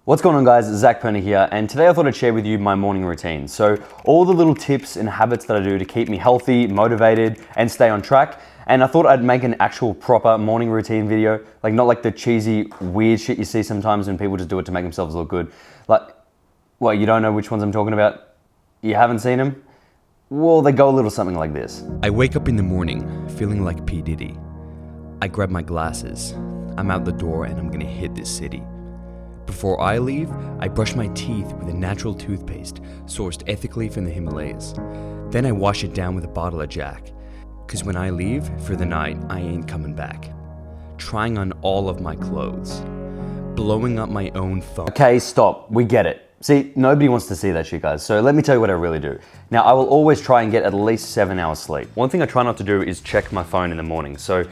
What's going on, guys? Zac Perna here, and today I thought I'd share with you my morning routine. So all the little tips and habits that I do to keep me healthy, motivated, and stay on track. And I thought I'd make an actual proper morning routine video, like not like the cheesy, weird shit you see sometimes when people just do it to make themselves look good. Like, what, you don't know which ones I'm talking about? You haven't seen them? Well, they go a little something like this. I wake up in the morning feeling like P. Diddy. I grab my glasses. I'm out the door and I'm gonna hit this city. Before I leave, I brush my teeth with a natural toothpaste sourced ethically from the Himalayas. Then I wash it down with a bottle of Jack. Cause when I leave for the night, I ain't coming back. Trying on all of my clothes. Blowing up my own phone. Okay, stop. We get it. See, nobody wants to see that shit, guys. So let me tell you what I really do. Now, I will always try and get at least 7 hours sleep. One thing I try not to do is check my phone in the morning. So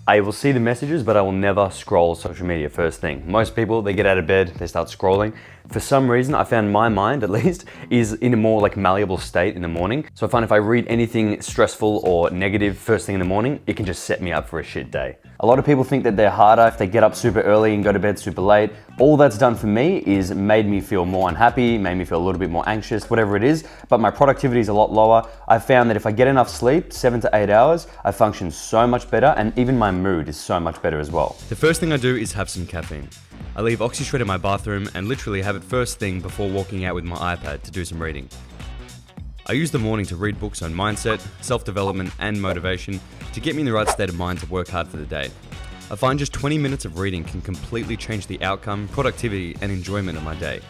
I will see the messages, but I will never scroll social media first thing. Most people, they get out of bed, they start scrolling. For some reason, I found my mind, at least, is in a more like malleable state in the morning. So I find if I read anything stressful or negative first thing in the morning, it can just set me up for a shit day. A lot of people think that they're harder if they get up super early and go to bed super late. All that's done for me is made me feel more unhappy, made me feel a little bit more anxious, whatever it is, but my productivity is a lot lower. I found that if I get enough sleep, 7 to 8 hours, I function so much better, and even my mood is so much better as well. The first thing I do is have some caffeine. I leave OxyShred in my bathroom and literally have it first thing before walking out with my iPad to do some reading. I use the morning to read books on mindset, self-development, and motivation to get me in the right state of mind to work hard for the day. I find just 20 minutes of reading can completely change the outcome, productivity, and enjoyment of my day.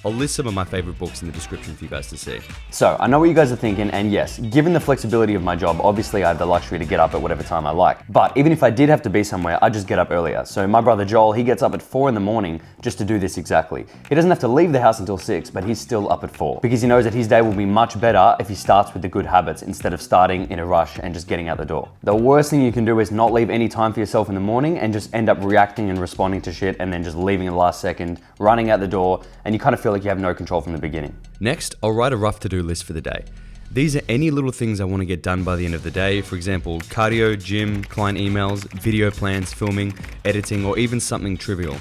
I'll list some of my favorite books in the description for you guys to see. So, I know what you guys are thinking, and yes, given the flexibility of my job, obviously I have the luxury to get up at whatever time I like. But even if I did have to be somewhere, I just get up earlier. So my brother Joel, he gets up at 4 in the morning just to do this exactly. He doesn't have to leave the house until 6, but he's still up at 4. Because he knows that his day will be much better if he starts with the good habits instead of starting in a rush and just getting out the door. The worst thing you can do is not leave any time for yourself in the morning and just end up reacting and responding to shit and then just leaving at the last second, running out the door, and you kind of feel like you have no control from the beginning. Next, I'll write a rough to-do list for the day. These are any little things I want to get done by the end of the day. For example, cardio, gym, client emails, video plans, filming, editing, or even something trivial.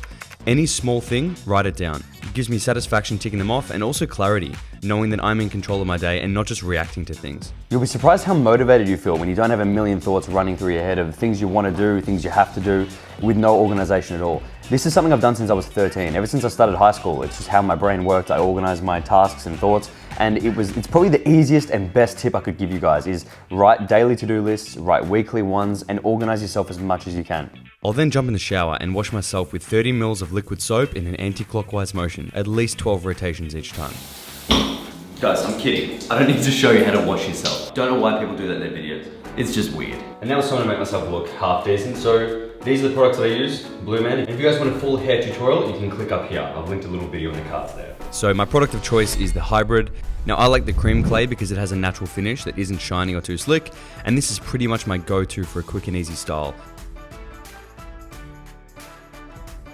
Any small thing, write it down. It gives me satisfaction ticking them off and also clarity, knowing that I'm in control of my day and not just reacting to things. You'll be surprised how motivated you feel when you don't have a million thoughts running through your head of things you want to do, things you have to do, with no organization at all. This is something I've done since I was 13. Ever since I started high school, it's just how my brain worked. I organized my tasks and thoughts, and it's probably the easiest and best tip I could give you guys is write daily to-do lists, write weekly ones, and organize yourself as much as you can. I'll then jump in the shower and wash myself with 30 mils of liquid soap in an anti-clockwise motion, at least 12 rotations each time. Guys, I'm kidding. I don't need to show you how to wash yourself. Don't know why people do that in their videos. It's just weird. And now it's time to make myself look half decent. So these are the products that I use, Blue Man. If you guys want a full hair tutorial, you can click up here. I've linked a little video in the cards there. So my product of choice is the hybrid. Now I like the cream clay because it has a natural finish that isn't shiny or too slick. And this is pretty much my go-to for a quick and easy style.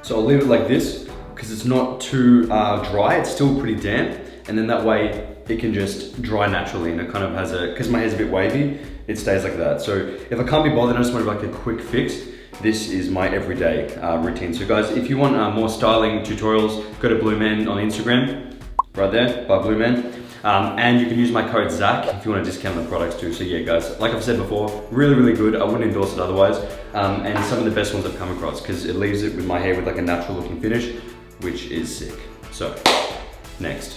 So I'll leave it like this because it's not too dry. It's still pretty damp. And then that way it can just dry naturally, and it kind of has because my hair's a bit wavy, it stays like that. So if I can't be bothered, I just want like a quick fix. This is my everyday routine. So guys, if you want more styling tutorials, go to Blue Man on Instagram, right there, by Blue Man. And you can use my code ZAC if you want to discount the products too. So yeah guys, like I've said before, really, really good. I wouldn't endorse it otherwise. And some of the best ones I've come across because it leaves it with my hair with like a natural looking finish, which is sick. So.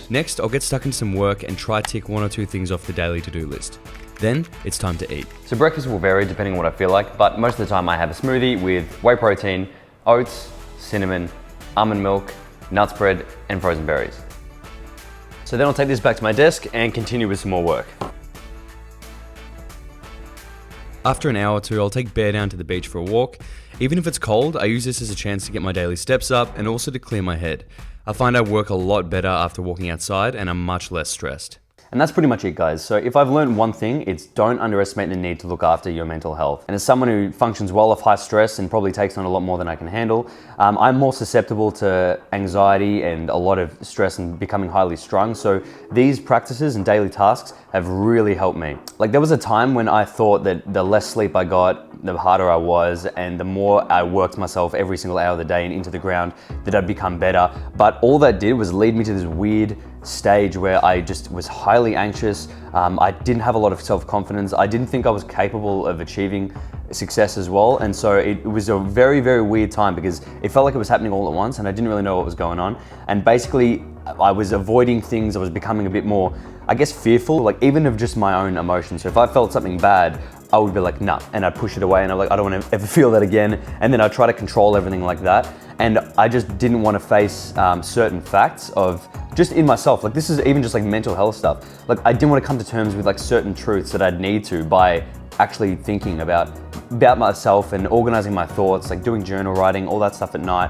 Next, I'll get stuck into some work and try tick 1 or 2 things off the daily to-do list. Then, it's time to eat. So breakfast will vary depending on what I feel like, but most of the time I have a smoothie with whey protein, oats, cinnamon, almond milk, nuts bread, and frozen berries. So then I'll take this back to my desk and continue with some more work. After an hour or two, I'll take Bear down to the beach for a walk. Even if it's cold, I use this as a chance to get my daily steps up and also to clear my head. I find I work a lot better after walking outside and I'm much less stressed. And that's pretty much it, guys. So if I've learned one thing, it's don't underestimate the need to look after your mental health. And as someone who functions well off high stress and probably takes on a lot more than I can handle, I'm more susceptible to anxiety and a lot of stress and becoming highly strung. So these practices and daily tasks have really helped me. Like, there was a time when I thought that the less sleep I got, the harder I was, and the more I worked myself every single hour of the day and into the ground, that I'd become better. But all that did was lead me to this weird stage where I just was highly anxious. I didn't have a lot of self-confidence. I didn't think I was capable of achieving success as well. And so it was a very, very weird time because it felt like it was happening all at once and I didn't really know what was going on. And basically I was avoiding things. I was becoming a bit more, I guess, fearful, like even of just my own emotions. So if I felt something bad, I would be like, nah, and I'd push it away and I'm like, I don't want to ever feel that again. And then I'd try to control everything like that. And I just didn't want to face certain facts of just in myself. Like, this is even just like mental health stuff. Like, I didn't want to come to terms with like certain truths that I'd need to by actually thinking about myself and organizing my thoughts, like doing journal writing, all that stuff at night.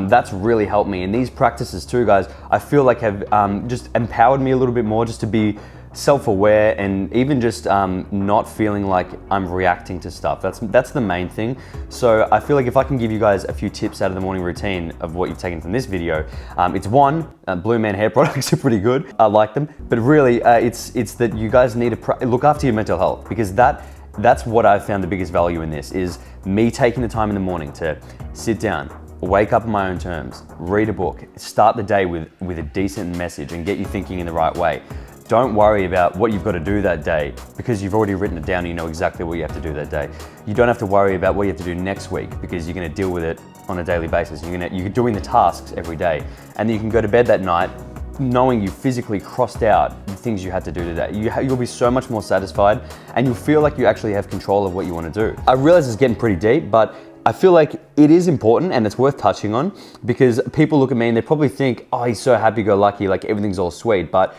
That's really helped me. And these practices too, guys, I feel like have just empowered me a little bit more just to be self-aware and even just not feeling like I'm reacting to stuff. That's the main thing. So I feel like if I can give you guys a few tips out of the morning routine of what you've taken from this video, it's one, Blue Man hair products are pretty good. I like them, but really it's that you guys need to look after your mental health, because that's what I've found the biggest value in this, is me taking the time in the morning to sit down, wake up on my own terms, read a book, start the day with a decent message and get you thinking in the right way. Don't worry about what you've got to do that day because you've already written it down and you know exactly what you have to do that day. You don't have to worry about what you have to do next week because you're going to deal with it on a daily basis. You're doing the tasks every day, and then you can go to bed that night knowing you physically crossed out the things you had to do today. You'll be so much more satisfied and you'll feel like you actually have control of what you want to do. I realize it's getting pretty deep, but I feel like it is important and it's worth touching on, because people look at me and they probably think, oh, he's so happy-go-lucky, like everything's all sweet. But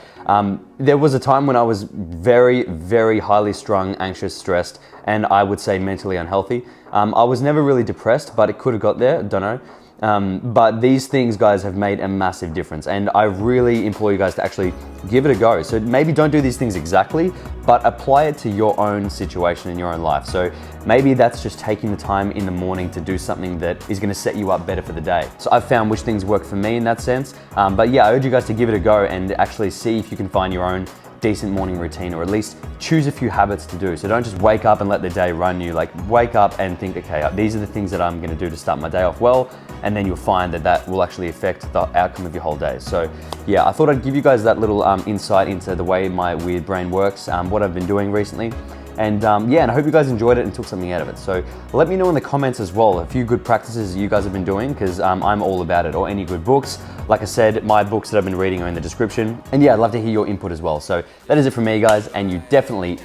there was a time when I was very, very highly strung, anxious, stressed, and I would say mentally unhealthy. I was never really depressed, but it could have got there, don't know. But these things, guys, have made a massive difference, and I really implore you guys to actually give it a go. So maybe don't do these things exactly, but apply it to your own situation in your own life. So maybe that's just taking the time in the morning to do something that is going to set you up better for the day. So I've found which things work for me in that sense. But yeah, I urge you guys to give it a go and actually see if you can find your own decent morning routine, or at least choose a few habits to do. So don't just wake up and let the day run you. Like, wake up and think, okay, these are the things that I'm going to do to start my day off well, and then you'll find that will actually affect the outcome of your whole day. So yeah, I thought I'd give you guys that little insight into the way my weird brain works, what I've been doing recently. And yeah, and I hope you guys enjoyed it and took something out of it. So let me know in the comments as well a few good practices you guys have been doing, because I'm all about it, or any good books. Like I said, my books that I've been reading are in the description. And yeah, I'd love to hear your input as well. So that is it from me, guys, and you definitely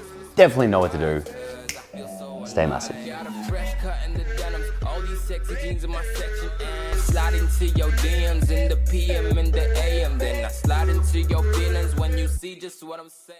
know what to do. Stay massive. Slide into your DMs in the PM and the AM. Then I slide into your feelings when you see just what I'm saying.